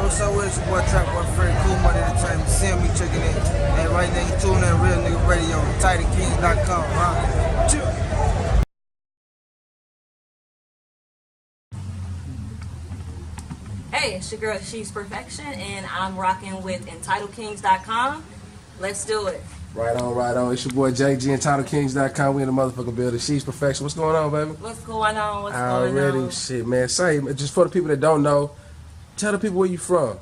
what's up with it? It's your boy Trap Boy Fred, Cool Money Entertainment. Seeing me checking in. And right now you tuning in Real Nigga Radio, TidyKings.com, huh? Chill. Hey, it's your girl She's Perfection, and I'm rocking with inmate475. Let's do it. Right on, right on. It's your boy JG, inmate475. We in the motherfucking building. She's Perfection. What's going on, baby? What's going on? What's going Already, on? shit, man. Say, just for the people that don't know, tell the people where you from.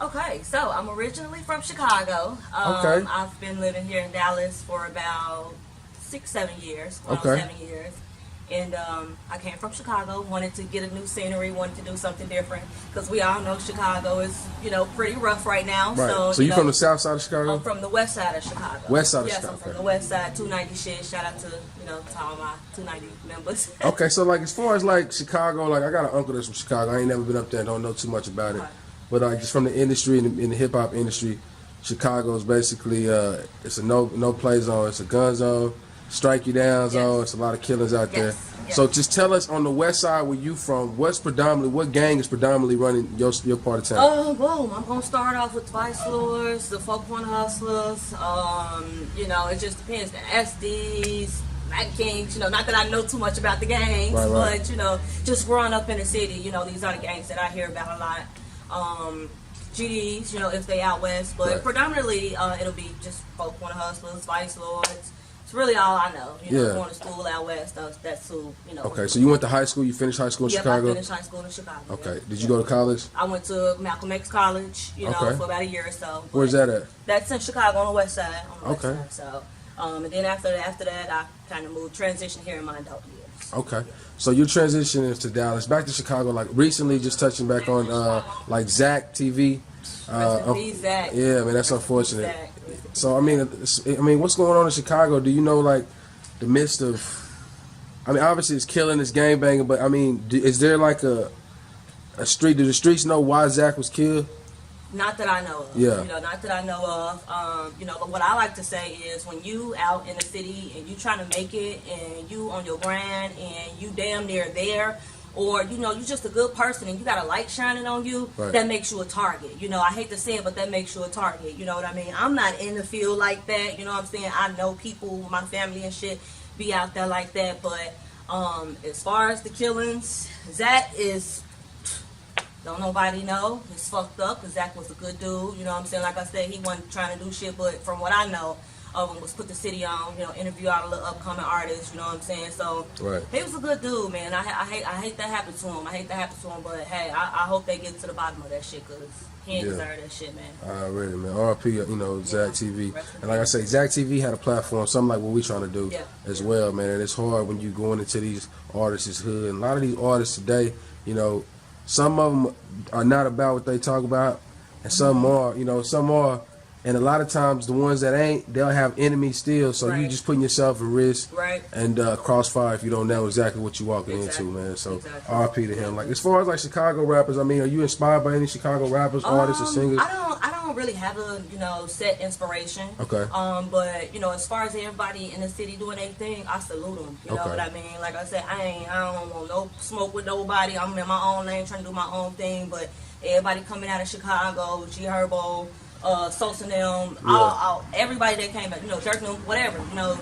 Okay, so I'm originally from Chicago. Okay. I've been living here in Dallas for about 6-7 years. Okay. 7 years. And I came from Chicago, wanted to get a new scenery, wanted to do something different, because we all know Chicago is, pretty rough right now. Right. So you from the south side of Chicago? I'm from the west side of Chicago. West side of Chicago. Chicago. Yes, I'm from the west side, 290 shit. Shout out to, to all my 290 members. Okay, so like as far as like Chicago, like I got an uncle that's from Chicago. I ain't never been up there, don't know too much about it. Okay. But like just from the industry, in the hip hop industry, Chicago is basically it's a no play zone, it's a gun zone, strike you down zone. It's a lot of killings out there. Yes. So just tell us on the west side where you from, what gang is predominantly running your part of town? Boom. I'm gonna start off with Vice Lords, the Folk Point Hustlers. It just depends. The SDs, Mac Kings. Not that I know too much about the gangs, right. but just growing up in the city, these are the gangs that I hear about a lot. GDs, if they out west, but right. Predominantly it'll be just Folk Point Hustlers, Vice Lords. It's really all I know. Going to school out west, that's who, Okay, so you went to high school, you finished high school in Chicago? I finished high school in Chicago. Okay, Yeah. did you go to college? I went to Malcolm X College, Okay. for about a year or so. Where's that at? That's in Chicago on the west side. Okay. So, and then after that, I kind of transitioned here in my adult years. Okay, so you're transitioning to Dallas, back to Chicago, like recently, just touching back on like Zach TV. Rest in peace, Zach. Yeah, man, that's unfortunate. Zach. So I mean, what's going on in Chicago? Do you know like the midst of? I mean, obviously it's killing, it's gang banging, but I mean, is there like a street? Do the streets know why Zach was killed? Not that I know of. Yeah. Not that I know of. What I like to say is when you out in the city and you trying to make it and you on your grind and you damn near there, or you just a good person and you got a light shining on you, right. That makes you a target. I hate to say it, but that makes you a target. You know what I mean? I'm not in the field like that. You know what I'm saying? I know people, my family and shit, be out there like that. But as far as the killings, Zach is. Don't nobody know. It's fucked up because Zach was a good dude. You know what I'm saying? Like I said, he wasn't trying to do shit, but from what I know of him was put the city on, interview all the little upcoming artists, you know what I'm saying? So right. He was a good dude, man. I hate that happened to him. But hey, I hope they get to the bottom of that shit because he ain't deserve that shit, man. Really, man. RP, Zach TV. And like I say, Zach TV had a platform, something like what we trying to do as well, man. And it's hard when you going into these artists' hood. And a lot of these artists today, some of them are not about what they talk about, and some are, some are. And a lot of times the ones that ain't, they'll have enemies still, so you just putting yourself at risk and crossfire if you don't know exactly what you're walking into, man. So RP to him. Like as far as like Chicago rappers, I mean, are you inspired by any Chicago rappers, artists, or singers? I don't really have a set inspiration. Okay. But as far as everybody in the city doing their thing, I salute them. You know what I mean? Like I said, I don't want no smoke with nobody. I'm in my own lane trying to do my own thing. But everybody coming out of Chicago, G Herbo, Sosa and them, everybody that came out, Dirk and them, whatever,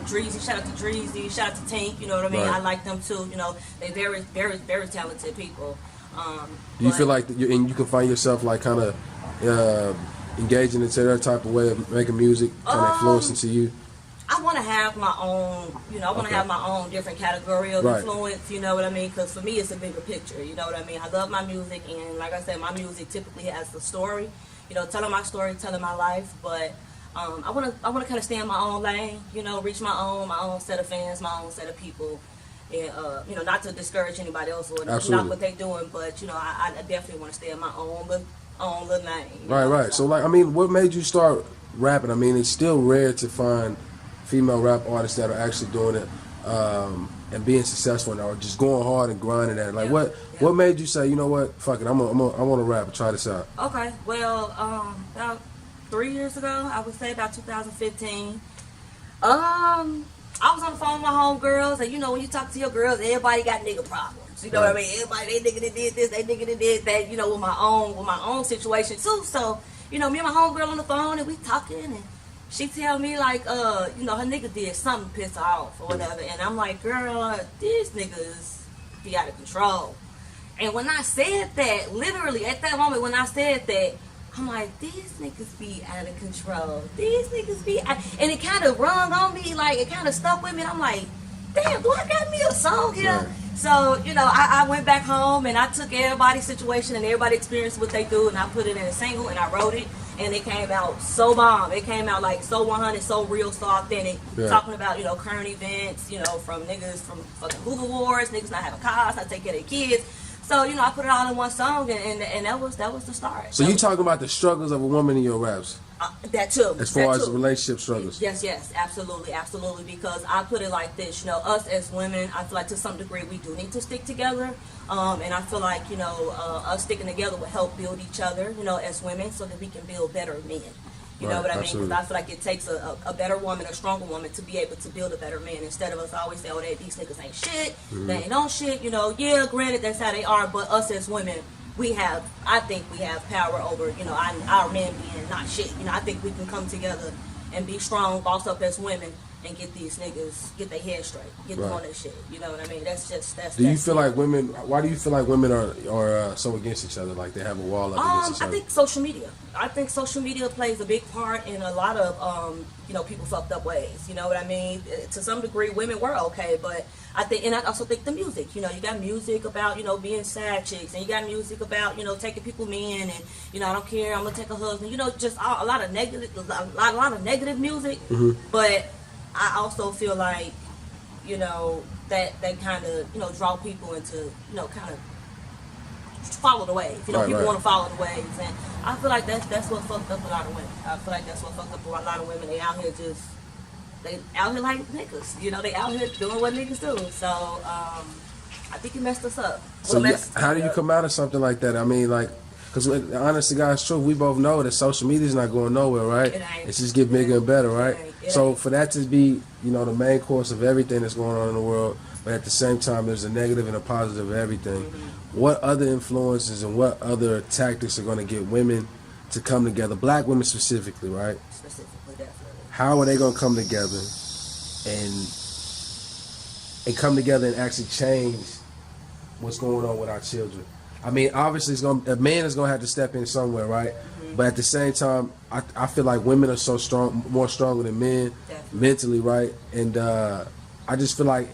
Dreezy, shout out to Dreezy, shout out to Tink, you know what I mean? I like them too, they very, very, very talented people. Do you feel like you can find yourself like kind of engaging into their type of way of making music, kind of influence into you? I want to have my own, I want to have my own different category of influence, you know what I mean? Because for me, it's a bigger picture, you know what I mean? I love my music, and like I said, my music typically has a story, telling my story, telling my life, but I want to kind of stay in my own lane, reach my own set of fans, my own set of people, and not to discourage anybody else or not what they're doing, but I definitely want to stay in my own little lane. Right. So like, I mean, what made you start rapping? I mean, it's still rare to find female rap artists that are actually doing it and being successful and or just going hard and grinding at it. Like, what made you say, you know what, fuck it, I want to rap and try this out? Okay, well, about 3 years ago, I would say about 2015. I was on the phone with my homegirls, and when you talk to your girls, everybody got nigga problems. You know what I mean? Everybody, they nigga that did this, they nigga that did that. You know, with my own situation too. So, you know, me and my homegirl on the phone, and we talking, and she tell me like, you know, her nigga did something piss her off or whatever, and I'm like, girl, these niggas be out of control. And when I said that, literally at that moment when I said that, I'm like, these niggas be out of control. These niggas be out. And it kind of rung on me, like it kind of stuck with me. And I'm like, damn, do I got me a song here? Right. So, you know, I went back home and I took everybody's situation and everybody experienced what they do, and I put it in a single and I wrote it, and it came out so bomb. It came out like so 100, so real, so authentic. Yeah. Talking about, you know, current events, you know, from niggas from fucking Hoover Wars, niggas not having cars, not taking care of their kids. So, you know, I put it all in one song, and that was the start. So you talking about the struggles of a woman in your raps? That too. As far as relationship struggles? Yes, absolutely, because I put it like this, you know, us as women, I feel like to some degree we do need to stick together, and I feel like, you know, us sticking together will help build each other, you know, as women, so that we can build better men. You know what I mean? Because I feel like it takes a better woman, a stronger woman, to be able to build a better man, instead of us always say, oh, these niggas ain't shit, they ain't on shit, you know. Yeah, granted, that's how they are, but us as women, I think we have power over, you know, our men being not shit. You know, I think we can come together and be strong, boss up as women, and get these niggas, get their head straight, get them on that shit. You know what I mean? That's Do you feel like women? Why do you feel like women are so against each other? Like they have a wall up against each other? I think social media. I think social media plays a big part in a lot of you know, people fucked up ways. You know what I mean? To some degree, women were okay, but I also think the music. You know, you got music about, you know, being sad chicks, and you got music about, you know, taking people men, and, you know, I don't care, I'm gonna take a husband. You know, just a lot of negative music, but I also feel like, you know, that kind of, you know, draw people into, you know, kind of follow the waves. You know, people want to follow the waves, and I feel like that's what fucked up a lot of women. I feel like that's what fucked up a lot of women. They out here like niggas. You know, they out here doing what niggas do. So I think it messed us up. So how do you come out of something like that? I mean, like, because honestly, guys, true, we both know that social media is not going nowhere, right? It's just get bigger and better, right? So for that to be, you know, the main course of everything that's going on in the world, but at the same time, there's a negative and a positive of everything. What other influences and what other tactics are going to get women to come together, black women specifically, right? Specifically, definitely. How are they going to come together and come together and actually change what's going on with our children? I mean, obviously, a man is gonna have to step in somewhere, right? But at the same time, I feel like women are so strong, more stronger than men, mentally, right? And I just feel like,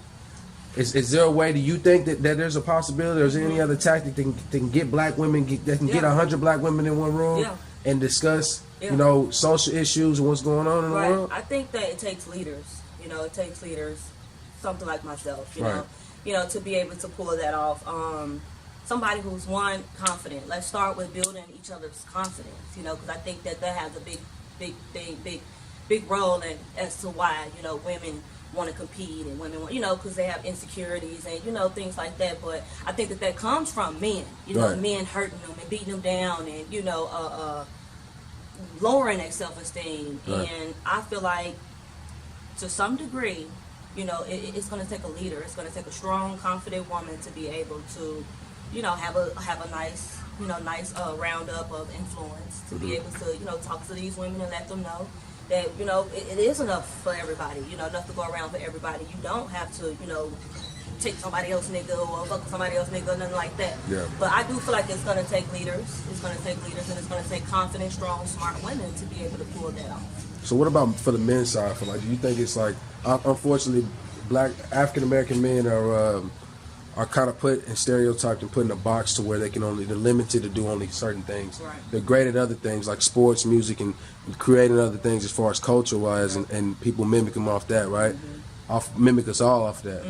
is there a way? Do you think that there's a possibility, or is there any other tactic that can get black women, that can get 100 black women in one room and discuss, you know, social issues and what's going on in the world? I think that it takes leaders. You know, it takes leaders, something like myself. You know, to be able to pull that off. Somebody who's, one, confident. Let's start with building each other's confidence, you know, because I think that has a big role in as to why, you know, women want to compete, and women want, you know, because they have insecurities and, you know, things like that. But I think that comes from men, you know, men hurting them and beating them down, and, you know, lowering their self-esteem. And I feel like, to some degree, you know, it's going to take a leader. It's going to take a strong, confident woman to be able to, you know, have a nice, you know, roundup of influence, to be able to, you know, talk to these women and let them know that, you know, it is enough for everybody, you know, enough to go around for everybody. You don't have to, you know, take somebody else nigga or fuck somebody else nigga or nothing like that. But I do feel like it's going to take leaders. It's going to take leaders, and it's going to take confident, strong, smart women to be able to pull that off. So what about for the men's side? For like, do you think it's like, unfortunately, black African American men are kind of put and stereotyped and put in a box to where they're limited to do only certain things. They're great at other things like sports, music, and creating other things as far as culture wise, and people mimic them off that, right? Mimic us all off that.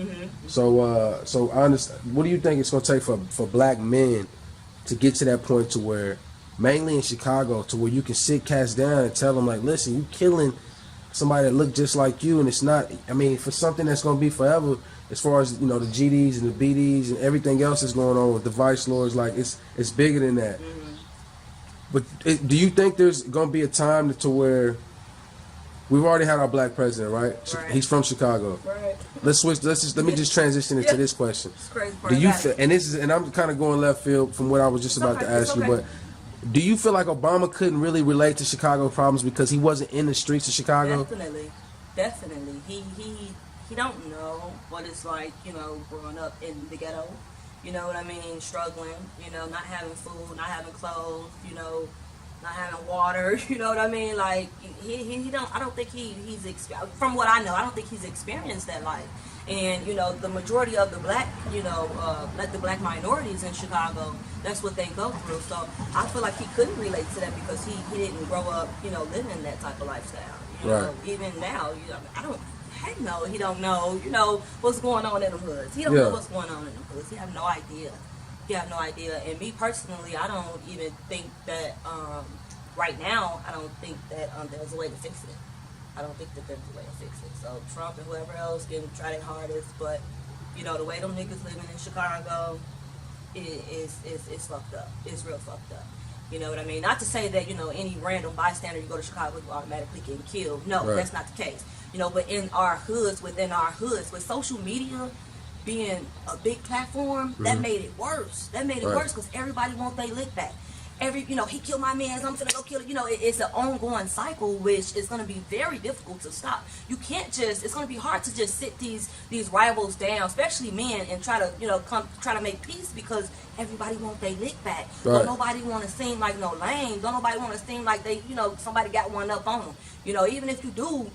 So I understand. What do you think it's going to take for black men to get to that point to where, mainly in Chicago, to where you can sit cats down and tell them, like, listen, you killing somebody that look just like you, and it's not, I mean, for something that's going to be forever, as far as, you know, the GDs and the BDs and everything else that's going on with the vice lords, like, it's bigger than that. But do you think there's going to be a time to where we've already had our black president, right? Right. He's from Chicago. Right. Let's switch. Let me just transition into this question. It's crazy. Do you feel? And I'm kind of going left field from what I was just about to ask you, but do you feel like Obama couldn't really relate to Chicago problems because he wasn't in the streets of Chicago? Definitely. He don't know what it's like, growing up in the ghetto. You know what I mean? Struggling, not having food, not having clothes, not having water. You know what I mean? Like he don't. I don't think he's from what I know. I don't think he's experienced that life. And the majority of the black, like the black minorities in Chicago, that's what they go through. So I feel like he couldn't relate to that because he didn't grow up, living that type of lifestyle. Right. Even now, I don't. Heck no, he don't know, what's going on in the hoods. He don't know what's going on in the hoods. He have no idea. And me personally, I don't even think that right now. I don't think that there's a way to fix it. I don't think that there's a way to fix it. So Trump and whoever else can try their hardest, but the way them niggas living in Chicago is fucked up. It's real fucked up. You know what I mean? Not to say that any random bystander you go to Chicago you automatically get killed. No, that's not the case. But in our hoods, with social media being a big platform, that made it worse. That made it worse because everybody wants their lick back. He killed my man, I'm finna go kill it. It's an ongoing cycle, which is gonna be very difficult to stop. You can't it's gonna be hard to just sit these rivals down, especially men, and try to make peace because everybody wants their lick back. Right. Don't nobody wanna seem like no lame. Don't nobody wanna seem like they, somebody got one up on them. Even if you do,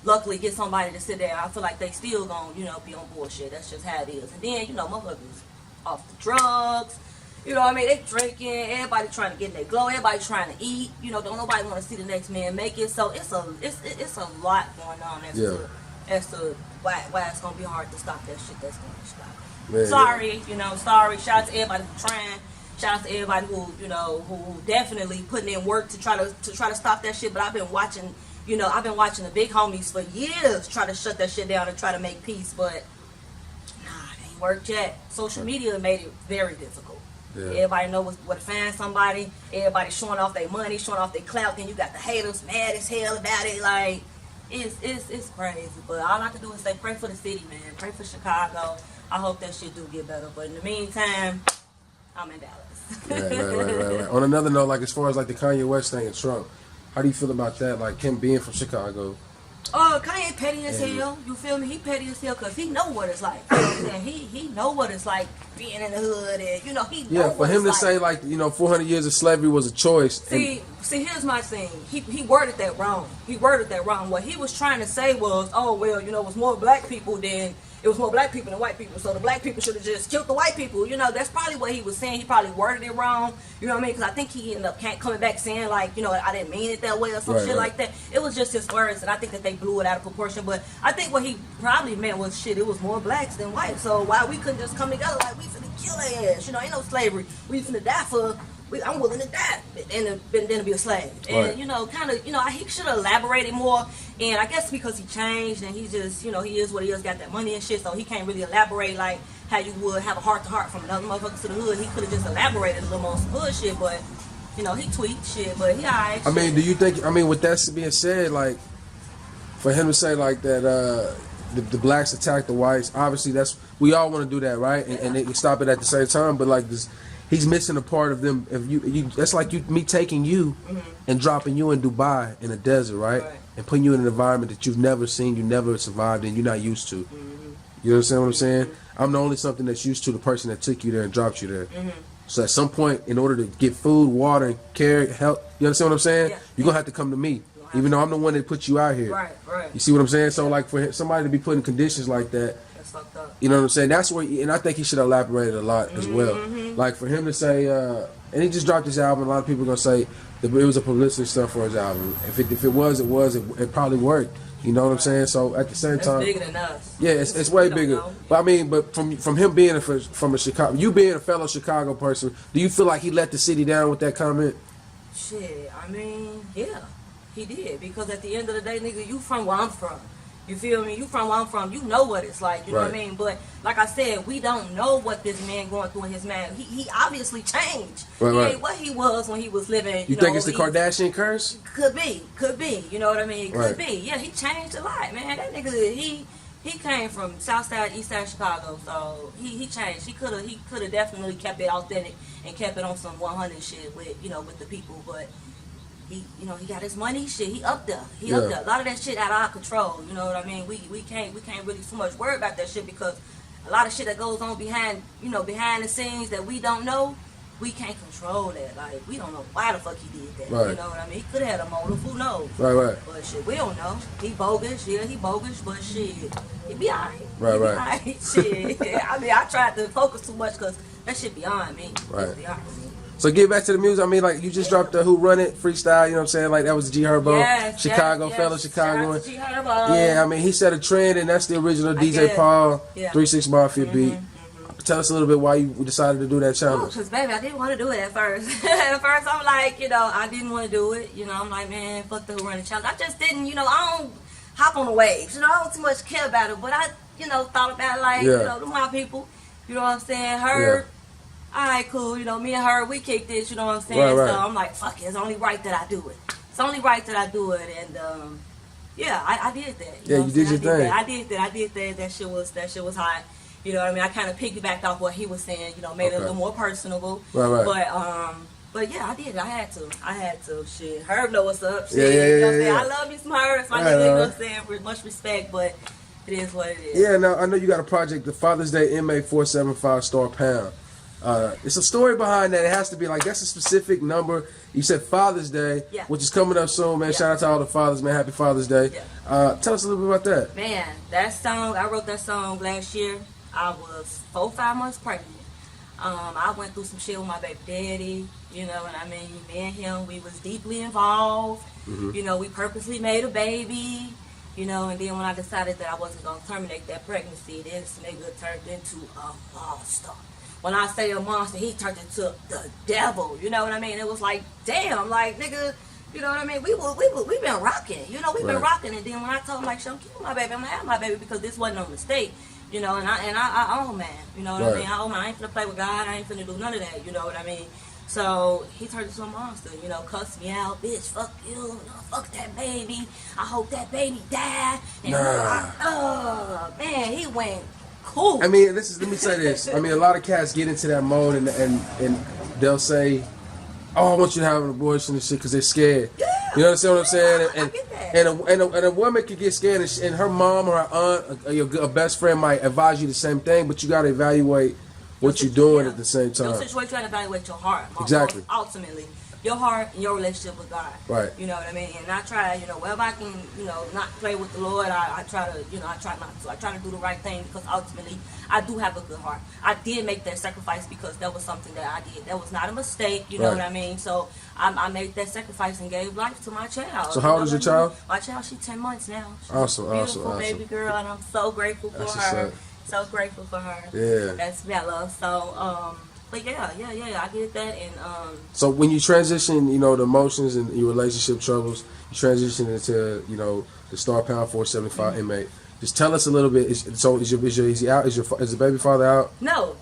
luckily get somebody to sit there, I feel like they still gonna, be on bullshit. That's just how it is. And then, motherfuckers off the drugs. They drinking, everybody trying to get in their glow, everybody trying to eat, don't nobody want to see the next man make it. So it's a lot going on as to why it's gonna be hard to stop that shit that's going to stop. Sorry, sorry. Shout out to everybody who's trying. Shout out to everybody who definitely putting in work to try to stop that shit. But I've been watching, the big homies for years try to shut that shit down and try to make peace, but it ain't worked yet. Social media made it very difficult. Yeah. Everybody know what to find somebody. Everybody showing off their money, showing off their clout. Then you got the haters mad as hell about it. Like it's crazy. But all I can do is say pray for the city, man. Pray for Chicago. I hope that shit do get better. But in the meantime, I'm in Dallas. Right. On another note, like as far as like the Kanye West thing and Trump, how do you feel about that? Like him being from Chicago. Kanye petty as hell. You feel me? He petty as hell because he know what it's like. You know what I'm saying? He know what it's like being in the hood, and he know for him to say like 400 years of slavery was a choice. See, here's my thing. He worded that wrong. What he was trying to say was, it was more black people than white people. So the black people should have just killed the white people. That's probably what he was saying. He probably worded it wrong. You know what I mean? Because I think he ended up coming back saying like, I didn't mean it that way or some shit like that. It was just his words, and I think that they blew it out of proportion. But I think what he probably meant was it was more blacks than whites. So why we couldn't just come together like we finna kill their ass? Ain't no slavery. We finna die for. I'm willing to die and then to be a slave. And he should have elaborated more. And I guess because he changed and he just, he is what he is, got that money and shit, so he can't really elaborate like how you would have a heart to heart from another motherfucker to the hood. He could have just elaborated a little more on some hood shit, but he tweaked shit, but he alright. I mean, do you think? With that being said, like for him to say like that, the blacks attack the whites. Obviously, we all want to do that, right? And they stop it at the same time, but like this. He's missing a part of them. If you that's like me taking you and dropping you in Dubai in a desert, right? And putting you in an environment that you've never seen, you never survived in, you're not used to. You understand what I'm saying? I'm the only something that's used to the person that took you there and dropped you there. So at some point, in order to get food, water, and care, help, you understand what I'm saying? Yeah. You're gonna have to come to me, even though I'm the one that put you out here. Right. You see what I'm saying? So like for somebody to be put in conditions like that. Fucked up. You know what I'm saying? That's where, and I think he should have elaborated a lot as well. Like for him to say, and he just dropped his album. A lot of people are gonna say that it was a publicity stunt for his album. If it was, it probably worked. You know what I'm saying? So at the same time, bigger than us. Yeah, it's way bigger. Know. But from him being from a Chicago, you being a fellow Chicago person, do you feel like he let the city down with that comment? Shit, yeah, he did. Because at the end of the day, nigga, you from where I'm from. You feel me? You from where I'm from, you know what it's like, you know what I mean? But like I said, we don't know what this man going through in his man. He obviously changed. He ain't what he was when he was living. You think it's the Kardashian curse? Could be. You know what I mean? Could be. Yeah, he changed a lot, man. That nigga, he came from South Side, East Side Chicago, so he changed. He could have definitely kept it authentic and kept it on some 100 shit with with the people, but. He got his money, shit. He up there. Up there. A lot of that shit out of our control. You know what I mean? We can't really too much worry about that shit because a lot of shit that goes on behind the scenes that we don't know, we can't control that. Like we don't know why the fuck he did that. Right. You know what I mean? He could have had a motive. Who knows? Right. But shit, we don't know. He bogus. Yeah, he bogus. But shit, he be alright. Right. Shit. I mean, I tried to focus too much because that shit beyond me. Right. It's beyond me. So get back to the music. I mean, like you just dropped the Who Run It freestyle. You know what I'm saying? Like that was G Herbo, Chicago fellow, Chicago. G Herbo. Yeah, I mean he set a trend, and that's the original DJ Paul 36 Mafia beat. Tell us a little bit why you decided to do that challenge. Because baby, I didn't want to do it at first. At first, I'm like, I didn't want to do it. I'm like, man, fuck the Who Run It challenge. I just didn't, I don't hop on the waves. I don't too much care about it. But I, thought about it like, my people. You know what I'm saying? Her. Alright, cool, me and her, we kicked this, you know what I'm saying? Right. So I'm like, fuck it, it's only right that I do it. It's only right that I do it, and I did that. You did your thing. I did that. That shit was hot. You know what I mean? I kind of piggybacked off what he was saying, made it a little more personable. Right. But yeah, I did it. I had to. Shit, Herb know what's up. Shit, Yeah. You know what I'm saying? I love me some Herb. It's my nigga, you know what I'm saying? With much respect, but it is what it is. Yeah, now I know you got a project, the Father's Day inmate475 Star Pound. It's a story behind that. It has to be like that's a specific number. You said Father's Day, which is coming up soon, man. Shout out to all the fathers, man. Happy Father's Day. Tell us a little bit about that. Man, that song, I wrote that song last year. I was 4-5 months pregnant. I went through some shit with my baby daddy. You know what I mean? Me and him, we was deeply involved. We purposely made a baby. And then when I decided that I wasn't gonna terminate that pregnancy, this nigga turned into a monster. When I say a monster, he turned into the devil. You know what I mean? It was like, damn, like nigga, you know what I mean? We been rocking. We've been rocking. And then when I told him like, "Show keep my baby, I'm gonna have my baby because this wasn't no mistake." And I own man. You know what I mean? I own man. I ain't finna play with God. I ain't finna do none of that. You know what I mean? So he turned into a monster. Cussed me out, bitch. Fuck you. Fuck that baby. I hope that baby die. And man, he went. Cool. I mean, let me say this. I mean, a lot of cats get into that mode and they'll say, "Oh, I want you to have an abortion and shit," because they're scared. Yeah, you understand what I'm saying? I get that. And a woman could get scared, and her mom or her aunt or your best friend might advise you the same thing, but you got to evaluate what you're doing at the same time. Your situation, you got to evaluate your heart. Exactly. Ultimately. Your heart and your relationship with God. Right. You know what I mean? And I try, wherever I can, not play with the Lord, I try to, I try not to. I try to do the right thing because ultimately I do have a good heart. I did make that sacrifice because that was something that I did. That was not a mistake, you know what I mean? So I made that sacrifice and gave life to my child. So how old is your child? My child, she's 10 months now. She's awesome, beautiful baby girl, and I'm so grateful for her. So grateful for her. Yeah. That's Bella. So, but yeah, I did that, and So when you transition, the emotions and your relationship troubles, you transition into, the Star Pound 475 inmate. Just tell us a little bit. Is he out? Is the baby father out? No.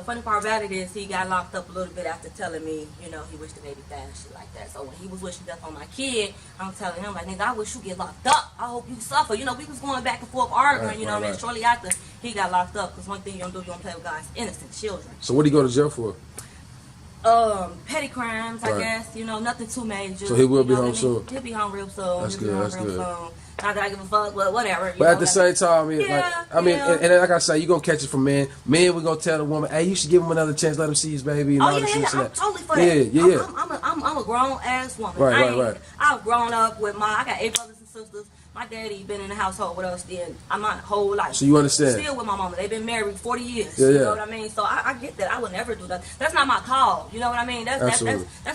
Funny part about it is he got locked up a little bit after telling me, he wished the baby died and shit like that. So when he was wishing death on my kid, I'm telling him like, nigga, I wish you get locked up. I hope you suffer. We was going back and forth arguing. What I mean? Shortly after he got locked up, because one thing you don't do, you don't play with God's innocent children. So what did he go to jail for? Petty crimes, I guess. Nothing too major. So he will be home soon. He'll be home real soon. That's good. Not that I give a fuck, but whatever. But at the same time, and like I say, you gonna catch it from men. Men, we gonna tell the woman, "Hey, you should give him another chance. Let him see his baby." And I'm totally for that. Yeah. I'm a grown ass woman. Right. I've grown up with I got 8 brothers and sisters. My daddy been in the household with us my whole life. So you understand? Still with my mama. They've been married 40 years. Yeah. You know what I mean? So I get that. I would never do that. That's not my call. You know what I mean? That's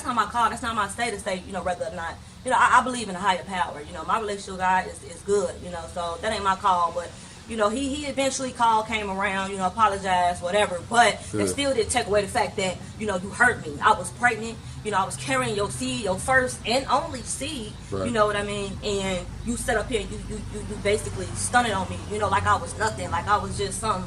not my call. That's not my say to say, whether or not. I believe in a higher power. My relationship with God is good. So that ain't my call. But You know, he eventually called, came around, you know, apologized, whatever. But it still didn't take away the fact that, you know, you hurt me. I was pregnant. You know, I was carrying your seed, your first and only seed. You know what I mean? And you set up here and you basically stunted on me. You know, like I was nothing. Like I was just some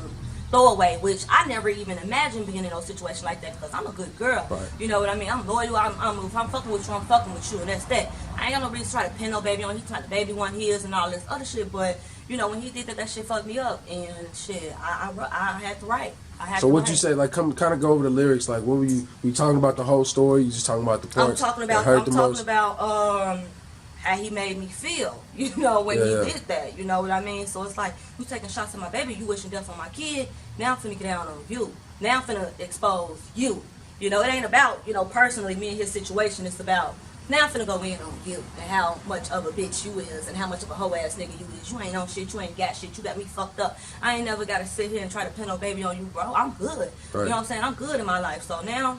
throwaway, which I never even imagined being in no situation like that because I'm a good girl. You know what I mean? I'm loyal. If I'm fucking with you, I'm fucking with you, and that's that. I ain't got no reason to try to pin no baby on. He tried to baby one his and all this other shit, but you know when he did that, that shit fucked me up, and shit, I had to write. So what you say? Like, kind of go over the lyrics. Like, what were you talking about the whole story? You just talking about the parts I'm talking about how he made me feel, you know, when he did that, you know what I mean? So it's like, you taking shots at my baby, you wishing death on my kid, now I'm finna get down on you. Now I'm finna expose you. You know, it ain't about, you know, personally, me and his situation, it's about, now I'm finna go in on you, and how much of a bitch you is, and how much of a hoe ass nigga you is. You ain't on shit, you ain't got shit, you got me fucked up. I ain't never gotta sit here and try to pin no baby on you, bro. I'm good. You know what I'm saying? I'm good in my life. So now,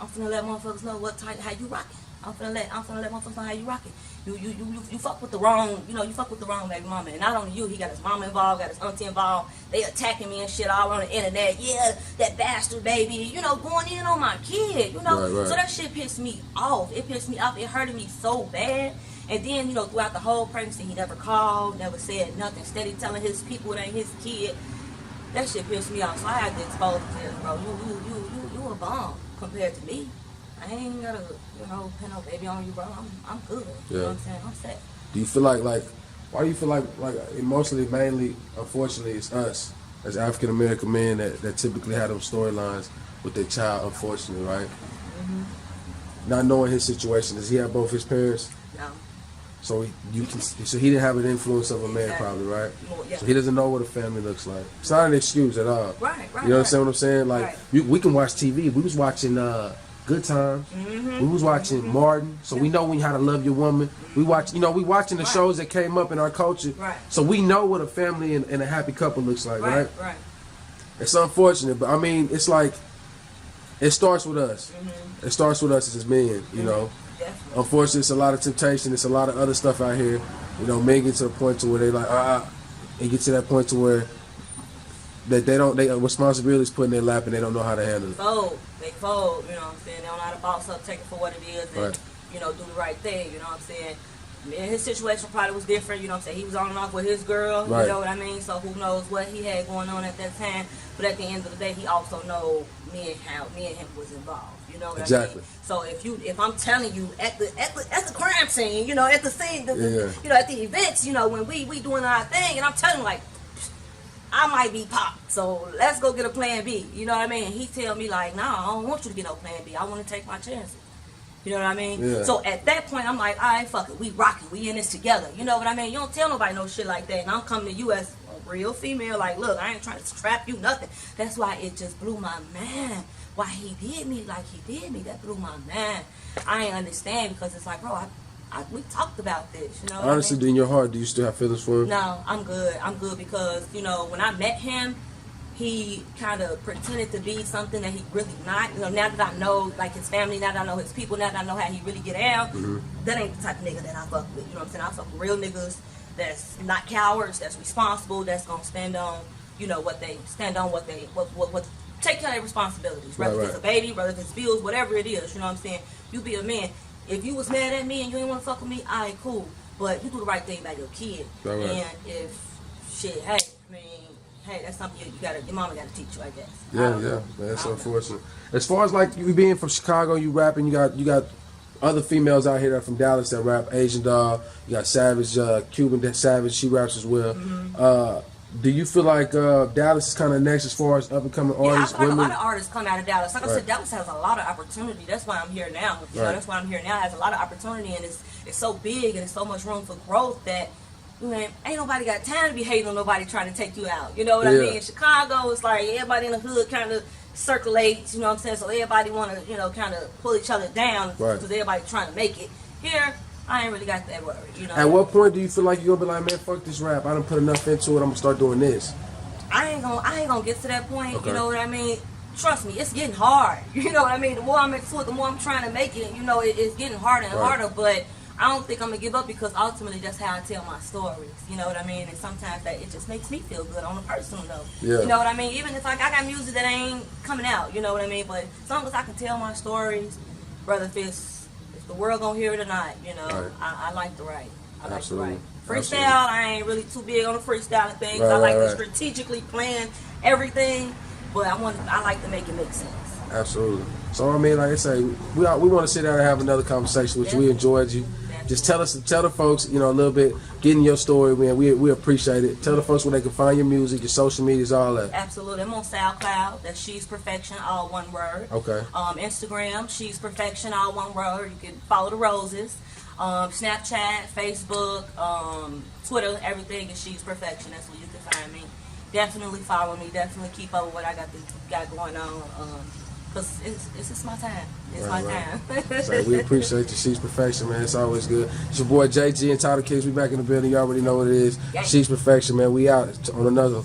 I'm finna let motherfuckers know how you rockin'. I'm finna let motherfuckers know how you rockin'. You fuck with the wrong, you know, you fuck with the wrong baby mama. And not only you, he got his mama involved, got his auntie involved. They attacking me and shit all on the internet. Yeah, that bastard baby, you know, going in on my kid, you know. So that shit pissed me off. It pissed me off. It hurted me so bad. And then, you know, throughout the whole pregnancy, he never called, never said nothing. Steady telling his people it ain't his kid. That shit pissed me off. So I had to expose him, bro. You a bum compared to me. I ain't gotta, you know, pin no baby on you, bro. I'm good. You know what I'm saying? I'm set. Do you feel like, why do you feel like emotionally, mainly, unfortunately, it's us as African American men that typically have those storylines with their child, unfortunately, right? Not knowing his situation, does he have both his parents? No. So he didn't have an influence of a man, probably, right? Well, yeah. So he doesn't know what a family looks like. It's not an excuse at all. Right. You understand what I'm saying? Like we can watch TV. We was watching Good Times. We was watching Martin, so we know How to Love Your Woman. We watch, you know, we watching the shows that came up in our culture. So we know what a family and a happy couple looks like, right? It's unfortunate, but I mean, it's like it starts with us. It starts with us as men, you know. Unfortunately, it's a lot of temptation. It's a lot of other stuff out here. You know, men get to a point to where they like, and get to that point to where that they responsibility is put in their lap and they don't know how to handle it. They fold, you know what I'm saying? They don't know how to boss up, take it for what it is, and you know, do the right thing, you know what I'm saying? And his situation probably was different, you know what I'm saying? He was on and off with his girl, you know what I mean? So who knows what he had going on at that time. But at the end of the day, he also know me and him was involved. You know what I mean? So if I'm telling you at the crime scene, you know, at the scene, you know, at the events, you know, when we doing our thing, and I'm telling him like, I might be popped, so let's go get a plan B. You know what I mean? He tell me like, nah, I don't want you to get no plan B. I want to take my chances. You know what I mean? So at that point, I'm like, all right, fuck it. We rocking. We in this together. You know what I mean? You don't tell nobody no shit like that. And I'm coming to you as a real female. Like, look, I ain't trying to trap you, nothing. That's why it just blew my mind. Why he did me like he did me. That blew my mind. I ain't understand because it's like, bro, we talked about this, you know. Honestly, in your heart, do you still have feelings for him? No, I'm good. I'm good because, you know, when I met him, he kind of pretended to be something that he really not. You know, now that I know, like, his family, now that I know his people, now that I know how he really get down, that ain't the type of nigga that I fuck with. You know what I'm saying? I fuck with real niggas that's not cowards, that's responsible, that's gonna stand on, you know, what take care of their responsibilities. Whether it's a baby, whether it's bills, whatever it is, you know what I'm saying? You be a man. If you was mad at me and you ain't want to fuck with me, alright, cool. But you do the right thing by your kid. And if shit, hey, that's something your mama gotta teach you, I guess. Yeah, that's unfortunate. As far as like you being from Chicago, you rapping, you got other females out here that are from Dallas that rap. Asian Doll, you got Savage, Cuban Savage, she raps as well. Do you feel like Dallas is kind of next as far as up and coming artists? I feel like a lot of artists come out of Dallas. Like I said, Dallas has a lot of opportunity. That's why I'm here now. You know, that's why I'm here now. It has a lot of opportunity, and it's so big, and it's so much room for growth that, man, ain't nobody got time to be hating on nobody trying to take you out. You know what I mean? In Chicago, it's like everybody in the hood kind of circulates. You know what I'm saying? So everybody want to, you know, kind of pull each other down because everybody trying to make it. Here, I ain't really got that worry, you know. At what point do you feel like you're gonna be like, man, fuck this rap, I done put enough into it, I'm gonna start doing this? I ain't gonna get to that point, you know what I mean? Trust me, it's getting hard. You know what I mean? The more I'm into it, the more I'm trying to make it, you know, it's getting harder and harder, but I don't think I'm gonna give up, because ultimately that's how I tell my stories. You know what I mean? And sometimes that it just makes me feel good on a personal note. Yeah. You know what I mean? Even if I got music that ain't coming out, you know what I mean? But as long as I can tell my stories, whether if the world gonna hear it or not, you know, right. I like to write. I like to write. Freestyle, I ain't really too big on the freestyling thing. I like to strategically plan everything, but I like to make it make sense. Absolutely. So I mean, like I say, we want to sit down and have another conversation with you. We enjoyed you. Just tell the folks, you know, a little bit, getting your story, man. We appreciate it. Tell the folks where they can find your music, your social medias, all that. Absolutely. I'm on SoundCloud. That's She's Perfection, all one word. Okay. Instagram, She's Perfection, all one word. You can follow the roses. Snapchat, Facebook, Twitter, everything is She's Perfection. That's where you can find me. Definitely follow me. Definitely keep up with what I got going on. Because it's just my time. It's my time. So we appreciate you. She's Perfection, man. It's always good. It's your boy JG and Title Kicks. We back in the building. You already know what it is. She's Perfection, man. We out on another.